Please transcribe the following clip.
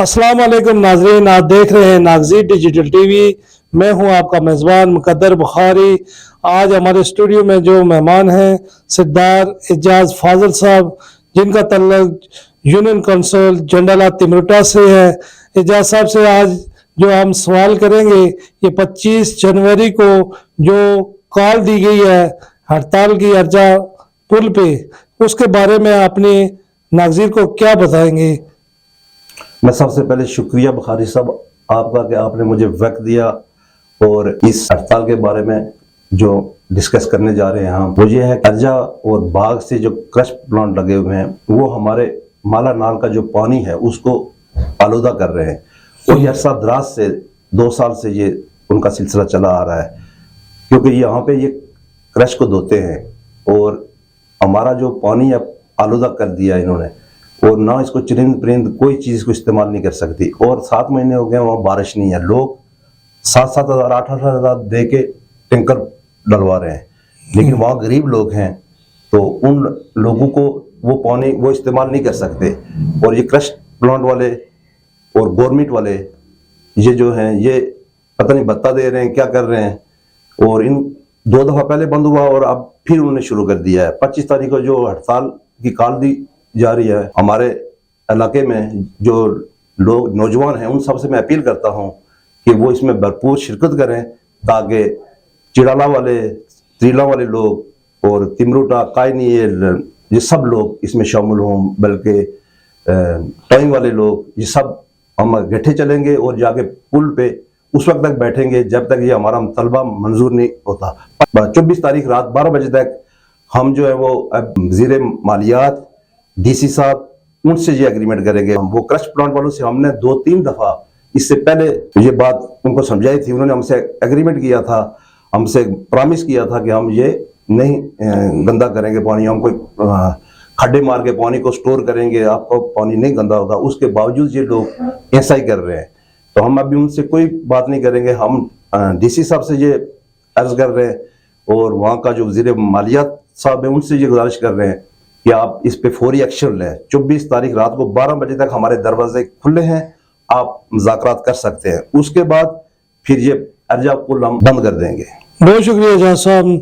अस्सलाम वालेकुम नाजरीन, आप देख रहे हैं नागज़ीर डिजिटल टीवी। मैं हूं आपका मेज़बान मुकद्दर बुखारी। आज हमारे स्टूडियो में जो मेहमान हैं सिद्धार एजाज फाजल साहब, जिनका तल्लुक यूनियन काउंसिल जंडाला तिमरुटा से है। एजाज साहब से आज जो हम सवाल करेंगे, ये 25 जनवरी को जो कॉल दी गई है हड़ताल की अर्जा पुल पे, उसके बारे में अपनी नागज़ीर को क्या बताएंगे। मैं सबसे पहले शुक्रिया बुखारी साहब आपका कि आपने मुझे वक्त दिया और इस हड़ताल के बारे में जो डिस्कस करने जा रहे हैं हम, वो ये है अर्जा और बाग से जो क्रश प्लांट लगे हुए हैं वो हमारे माला नाल का जो पानी है उसको आलूदा कर रहे हैं। और ये अरसा दराज से 2 साल से ये उनका सिलसिला चला आ रहा है, क्योंकि यहाँ पे ये क्रश को धोते हैं और हमारा जो पानी है आलूदा कर दिया इन्होंने, और ना इसको चरिंद परिंद कोई चीज़ को इस्तेमाल नहीं कर सकती। और 7 महीने हो गए वहाँ बारिश नहीं है, लोग 7-7 हज़ार 8-8 हज़ार दे के टैंकर डलवा रहे हैं, लेकिन वहाँ गरीब लोग हैं तो उन लोगों को वो पानी वो इस्तेमाल नहीं कर सकते। और ये क्रश प्लांट वाले और गवर्नमेंट वाले ये जो हैं ये पता नहीं भत्ता दे रहे हैं क्या कर रहे हैं, और इन 2 दफ़ा पहले बंद हुआ और अब फिर उन्होंने शुरू कर दिया है। 25 तारीख को जो हड़ताल की कॉल दी जा रही है, हमारे इलाके में जो लोग नौजवान हैं उन सबसे मैं अपील करता हूं कि वो इसमें भरपूर शिरकत करें, ताकि चिड़ाला वाले, त्रीला वाले लोग और तिमरुटा कायनी ये सब लोग इसमें शामिल हों, बल्कि टाइम वाले लोग ये सब हम इकट्ठे चलेंगे और जाके पुल पे उस वक्त तक बैठेंगे जब तक ये हमारा तलबा मंजूर नहीं होता। 24 तारीख रात 12 बजे तक हम जो है वो वज़ीर मालियात डीसी साहब उनसे ये एग्रीमेंट करेंगे। वो क्रश प्लांट वालों से हमने 2-3 दफा इससे पहले ये बात उनको समझाई थी, उन्होंने हमसे एग्रीमेंट किया था, हमसे प्रॉमिस किया था कि हम ये नहीं गंदा करेंगे पानी, हम कोई खड्डे मार के पानी को स्टोर करेंगे, आपको पानी नहीं गंदा होगा। उसके बावजूद ये लोग ऐसा ही कर रहे हैं, तो हम अभी उनसे कोई बात नहीं करेंगे। हम डीसी साहब से ये अर्ज कर रहे हैं और वहाँ का जो वज़ीर मालियात साहब है उनसे ये गुजारिश कर रहे हैं कि आप इस पे फौरी एक्शन लें। 24 तारीख रात को 12 बजे तक हमारे दरवाजे खुले हैं, आप मुज़ाकरात कर सकते हैं। उसके बाद फिर ये अर्जा पुल हम बंद कर देंगे। बहुत शुक्रिया एजाज साहब।